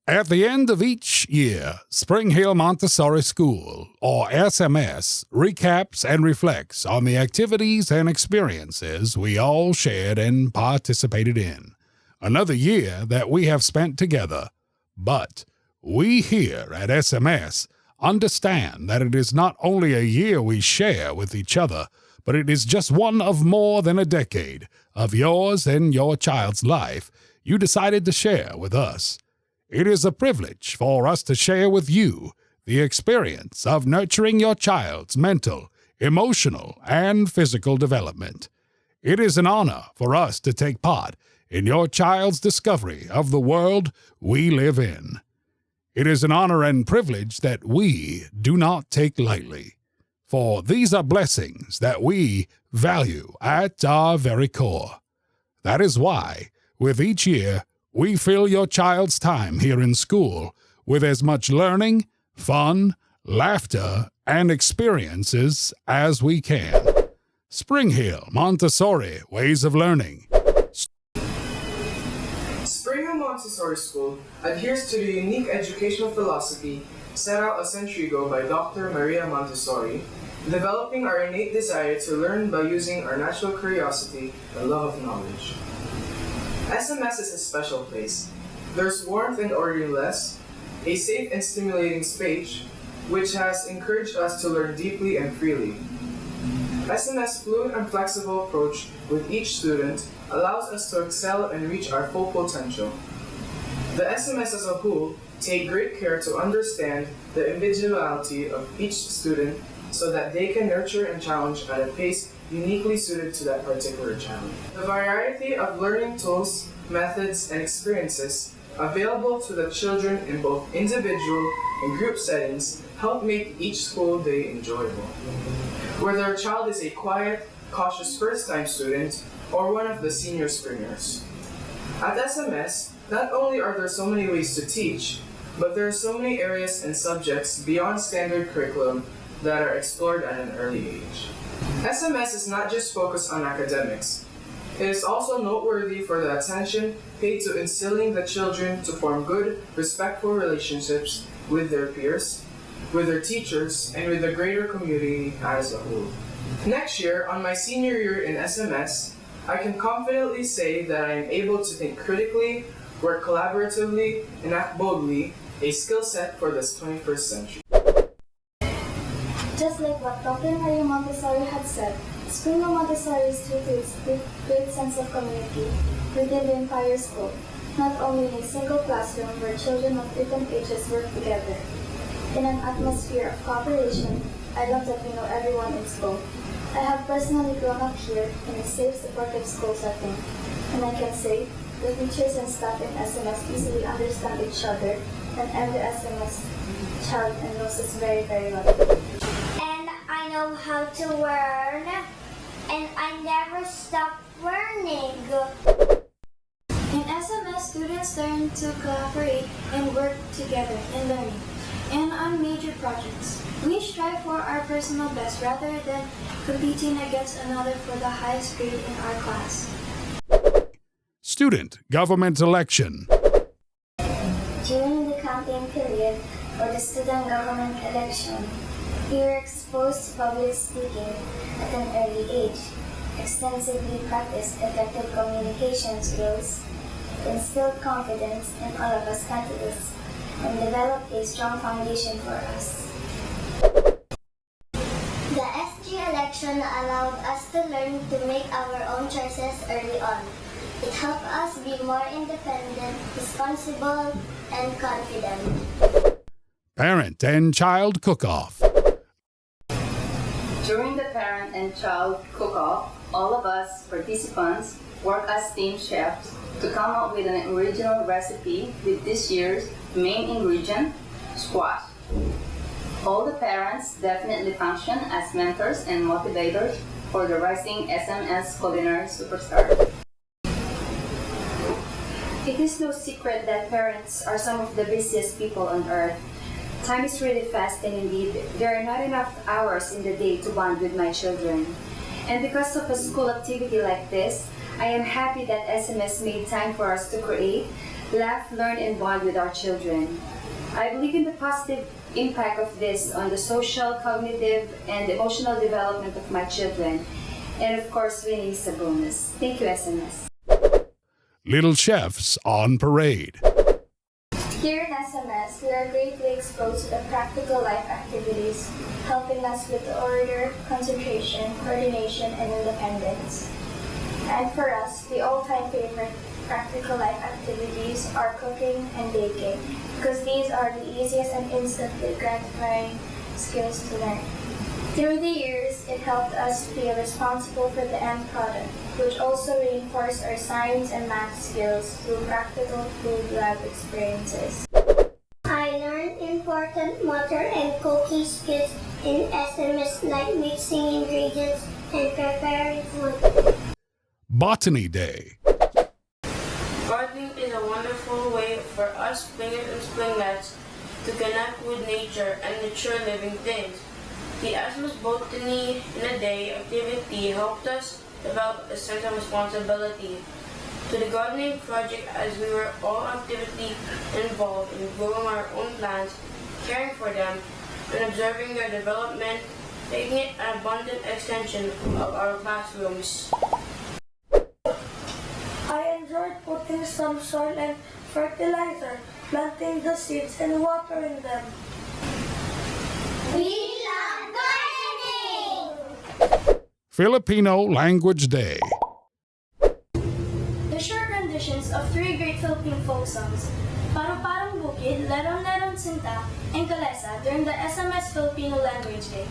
At the end of each year, Spring Hill Montessori School, or SMS, recaps and reflects on the activities and experiences we all shared and participated in. Another year that we have spent together. But we here at SMS understand that it is not only a year we share with each other, but it is just one of more than a decade of yours and your child's life you decided to share with us. It is a privilege for us to share with you the experience of nurturing your child's mental, emotional, and physical development. It is an honor for us to take part in your child's discovery of the world we live in. It is an honor and privilege that we do not take lightly, for these are blessings that we value at our very core. That is why, with each year, we fill your child's time here in school with as much learning, fun, laughter, and experiences as we can. Spring Hill Montessori Ways of Learning. Spring Hill Montessori School adheres to the unique educational philosophy set out a century ago by Dr. Maria Montessori, developing our innate desire to learn by using our natural curiosity and love of knowledge. SMS is a special place. There's warmth and orderliness, a safe and stimulating space, which has encouraged us to learn deeply and freely. SMS' fluid and flexible approach with each student allows us to excel and reach our full potential. The SMS as a whole take great care to understand the individuality of each student so that they can nurture and challenge at a pace uniquely suited to that particular challenge. The variety of learning tools, methods, and experiences available to the children in both individual and group settings help make each school day enjoyable. Whether a child is a quiet, cautious first-time student or one of the senior springers. At SMS, not only are there so many ways to teach, but there are so many areas and subjects beyond standard curriculum that are explored at an early age. SMS is not just focused on academics. It is also noteworthy for the attention paid to instilling the children to form good, respectful relationships with their peers, with their teachers, and with the greater community as a whole. Next year, on my senior year in SMS, I can confidently say that I am able to think critically, work collaboratively, and act boldly, a skill set for this 21st century. Just like what Dr. Maria Montessori had said, Spring Hill Montessori is true to its great sense of community within the entire school, not only in a single classroom where children of different ages work together. In an atmosphere of cooperation, I love that we know everyone in school. I have personally grown up here in a safe, supportive school setting, and I can say the teachers and staff in SMS easily understand each other, and every SMS child knows us very, very well. And I know how to learn, and I never stop learning. In SMS, students learn to collaborate and work together in learning and on major projects. We strive for our personal best rather than competing against another for the highest grade in our class. Student Government Election. During the campaign period or the student government election, we were exposed to public speaking at an early age, extensively practiced effective communication skills, instilled confidence in all of us candidates, and developed a strong foundation for us. The SG election allowed us to learn to make our own choices early on. It helped us be more independent, responsible, and confident. Parent and Child Cook-Off. During the Parent and Child Cook-Off, all of us participants work as team chefs to come up with an original recipe with this year's main ingredient, squash. All the parents definitely function as mentors and motivators for the rising SMS culinary superstar. It is no secret that parents are some of the busiest people on earth. Time is really fast, and indeed, there are not enough hours in the day to bond with my children. And because of a school activity like this, I am happy that SMS made time for us to create laugh, learn, and bond with our children. I believe in the positive impact of this on the social, cognitive, and emotional development of my children. And of course, winning is a bonus. Thank you, SMS. Little Chefs on Parade. Here in SMS, we are greatly exposed to the practical life activities, helping us with order, concentration, coordination, and independence. And for us, the all-time favorite practical life activities are cooking and baking, because these are the easiest and instantly gratifying skills to learn. Through the years, it helped us feel responsible for the end product, which also reinforced our science and math skills through practical food lab experiences. I learned important motor and cooking skills in SMS like mixing ingredients and preparing food. Botany Day. Gardening is a wonderful way for us springers and springlets to connect with nature and nurture living things. The SMS Botany in a Day activity helped us develop a sense of responsibility to the gardening project as we were all actively involved in growing our own plants, caring for them, and observing their development, making it an abundant extension of our classrooms. I enjoyed putting some soil and fertilizer, planting the seeds and watering them. We love gardening! Filipino Language Day. The short renditions of three great Philippine folk songs, Paru-Parang Bukid, Lerong-Lerong Sinta, and Kalesa during the SMS Filipino Language Day,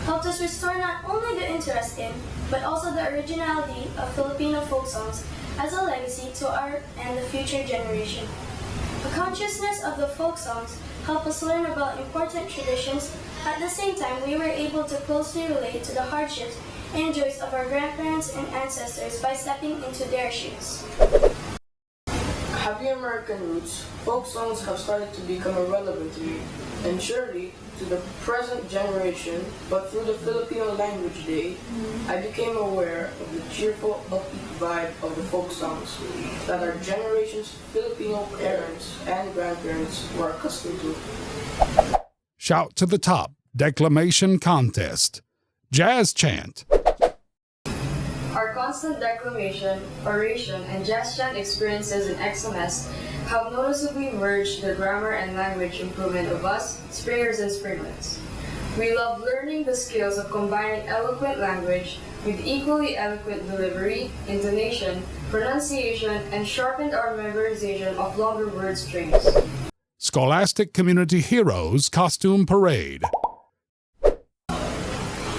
helped us restore not only the interest in, but also the originality of Filipino folk songs as a legacy to our and the future generation. The consciousness of the folk songs helped us learn about important traditions. At the same time, we were able to closely relate to the hardships and joys of our grandparents and ancestors by stepping into their shoes. Having American roots, folk songs have started to become irrelevant to me, and surely to the present generation, but through the Filipino Language Day, I became aware of the cheerful, upbeat vibe of the folk songs that our generation's Filipino parents and grandparents were accustomed to. Shout to the Top Declamation Contest. Jazz Chant. Our constant declamation, oration, and jazz chant experiences in XMS have noticeably merged the grammar and language improvement of us, springers and springlets. We love learning the skills of combining eloquent language with equally eloquent delivery, intonation, pronunciation, and sharpened our memorization of longer word strings. Scholastic Community Heroes Costume Parade.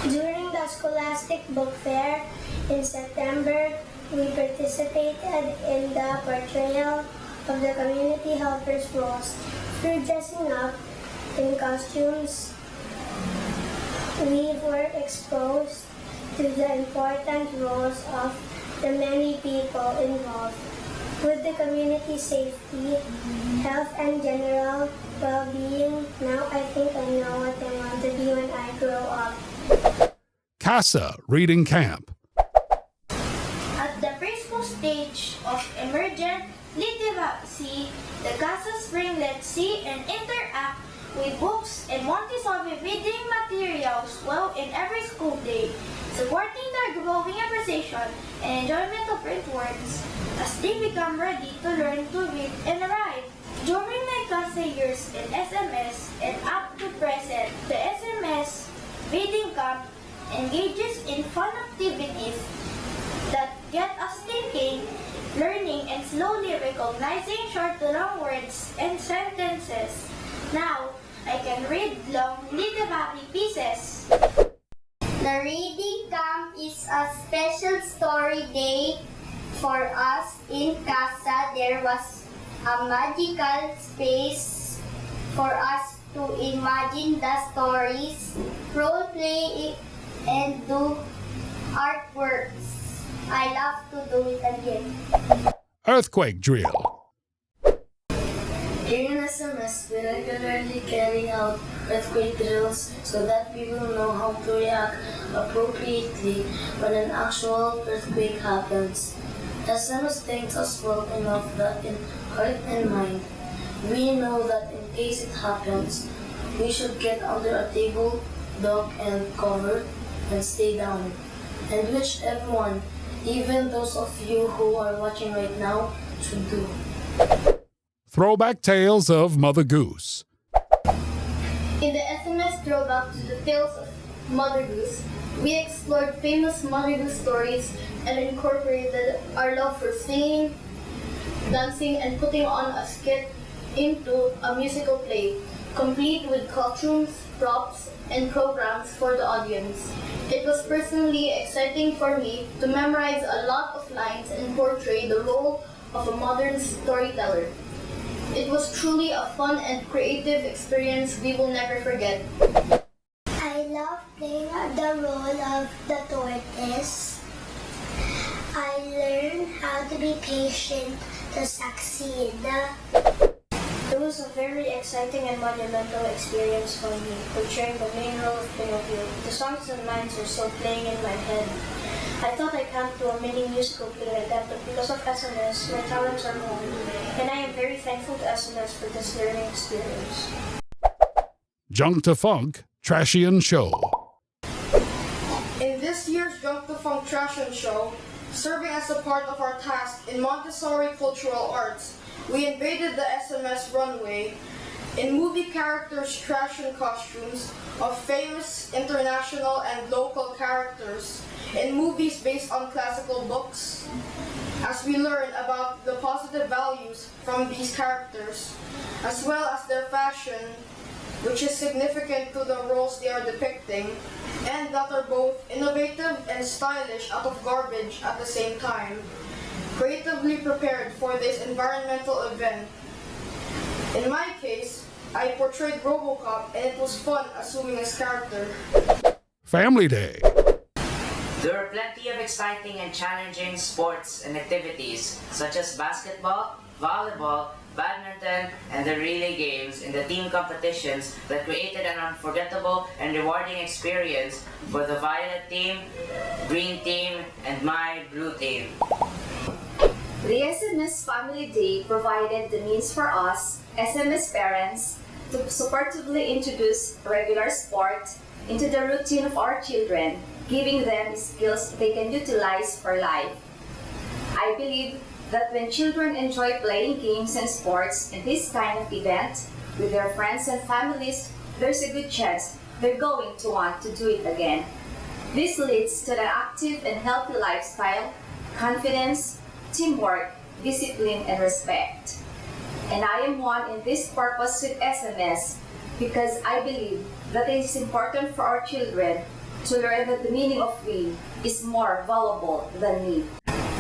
During the Scholastic Book Fair in September, we participated in the portrayal of the community helpers' roles. Through dressing up in costumes, we were exposed to the important roles of the many people involved with the community safety, health, and general well-being. Now I think I know what I want to be when I grow up. CASA Reading Camp. At the preschool stage of emergent literacy, the CASA Springlets see and interact with books and Montessori reading materials well in every school day, supporting their growing appreciation and enjoyment of print words as they become ready to learn to read and write. During my CASA years in SMS and up to present, the SMS Reading Camp engages in fun activities that get us thinking, learning, and slowly recognizing short to long words and sentences. Now, I can read long literary pieces. The Reading Camp is a special story day for us in CASA. There was a magical space for us to imagine the stories, role play, and do artworks. I love to do it again. Earthquake Drill. Here in SMS, we regularly carry out earthquake drills so that we will know how to react appropriately when an actual earthquake happens. SMS thanks us well enough that in heart and mind, we know that in case it happens, we should get under a table, duck and cover, and stay down. And which everyone, even those of you who are watching right now, should do. Throwback Tales of Mother Goose. In the SMS throwback to the tales of Mother Goose, we explored famous Mother Goose stories and incorporated our love for singing, dancing, and putting on a skit into a musical play, complete with costumes, props, and programs for the audience. It was personally exciting for me to memorize a lot of lines and portray the role of a modern storyteller. It was truly a fun and creative experience we will never forget. I love playing the role of the tortoise. I learned how to be patient to succeed. It was a very exciting and monumental experience for me, portraying the main role of Pinocchio. The songs and lines are still playing in my head. I thought I can't do a mini musical play like that, but because of SMS, my talents are honed, and I am very thankful to SMS for this learning experience. Junk to Funk Trashian Show. In this year's Junk to Funk Trashian Show, serving as a part of our task in Montessori Cultural Arts, we invaded the SMS runway in movie characters' Trashian costumes of famous international and local characters in movies based on classical books, as we learn about the positive values from these characters, as well as their fashion, which is significant to the roles they are depicting, and that are both innovative and stylish out of garbage at the same time, creatively prepared for this environmental event. In my case, I portrayed RoboCop, and it was fun assuming his character. Family Day. There are plenty of exciting and challenging sports and activities such as basketball, volleyball, badminton, and the relay games in the team competitions that created an unforgettable and rewarding experience for the Violet team, Green team, and my Blue team. The SMS Family Day provided the means for us, SMS parents, to supportively introduce regular sport into the routine of our children, giving them skills they can utilize for life. I believe that when children enjoy playing games and sports in this kind of event with their friends and families, there's a good chance they're going to want to do it again. This leads to an active and healthy lifestyle, confidence, teamwork, discipline, and respect. And I am one in this purpose with SMS because I believe that it is important for our children to learn that the meaning of we is more valuable than me.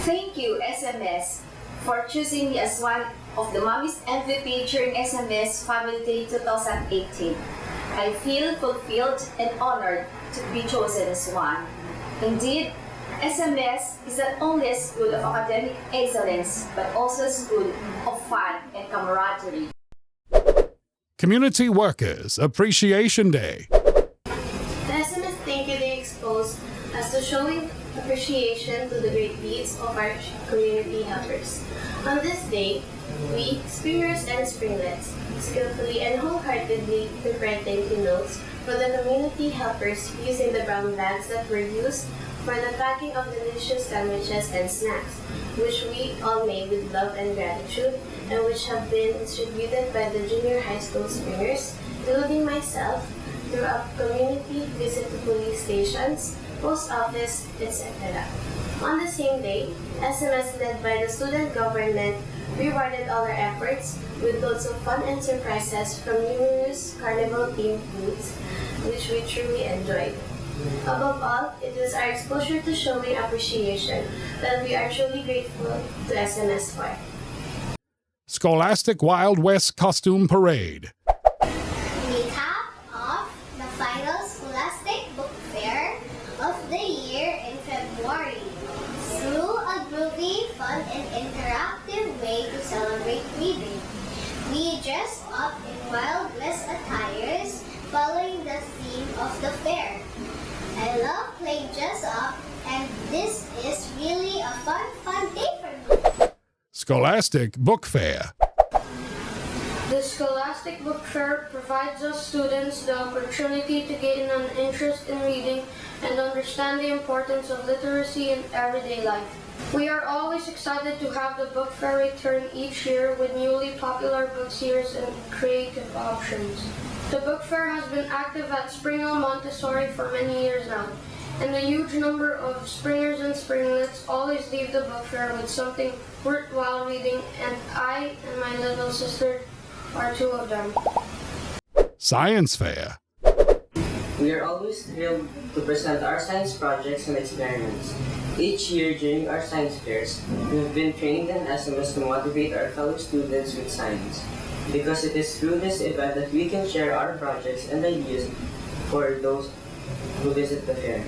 Thank you, SMS, for choosing me as one of the Mommy's MVP during SMS Family Day 2018. I feel fulfilled and honored to be chosen as one. Indeed, SMS is not only a school of academic excellence, but also a school of fun and camaraderie. Community Workers Appreciation Day. The SMS Thank You Day exposed us to showing appreciation to the great deeds of our community helpers. On this day, we, springers and springlets, skillfully and wholeheartedly prepared thank you notes for the community helpers using the brown bags that were used for the packing of delicious sandwiches and snacks, which we all made with love and gratitude, and which have been distributed by the junior high school springers, including myself, throughout community visit to police stations, post office, etc. On the same day, SMS led by the student government rewarded all our efforts with loads of fun and surprises from numerous carnival-themed booths, which we truly enjoyed. Above all, it was our exposure to showing appreciation that we are truly grateful to SMS for. Scholastic Wild West Costume Parade. We cap off the final Scholastic Book Fair of the year in February through a groovy, fun, and interactive way to celebrate reading. We dressed up in Wild West attires following the theme of the fair. I love playing dress up, and this is really a fun day for me. Scholastic Book Fair. The Scholastic Book Fair provides us students the opportunity to gain an interest in reading and understand the importance of literacy in everyday life. We are always excited to have the book fair return each year with newly popular book series and creative options. The book fair has been active at Spring Hill Montessori for many years now, and a huge number of springers and springlets always leave the book fair with something worthwhile reading, and I and my little sister are two of them. Science Fair. We are always thrilled to present our science projects and experiments. Each year during our science fairs, we have been trained in SMS to motivate our fellow students with science, because it is through this event that we can share our projects and ideas for those who visit the fair.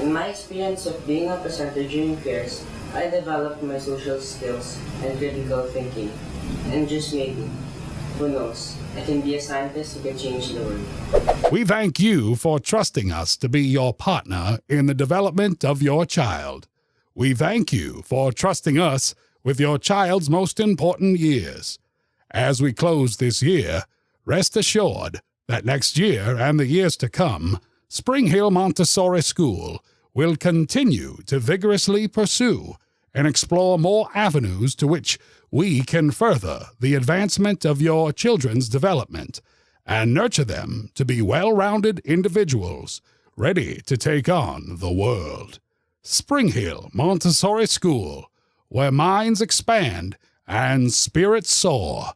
In my experience of being a presenter during fairs, I developed my social skills and critical thinking, and just maybe, who knows, I can be a scientist who can change the world. We thank you for trusting us to be your partner in the development of your child. We thank you for trusting us with your child's most important years. As we close this year, rest assured that next year and the years to come, Spring Hill Montessori School will continue to vigorously pursue and explore more avenues to which we can further the advancement of your children's development and nurture them to be well-rounded individuals ready to take on the world. Spring Hill Montessori School, where minds expand and spirits soar.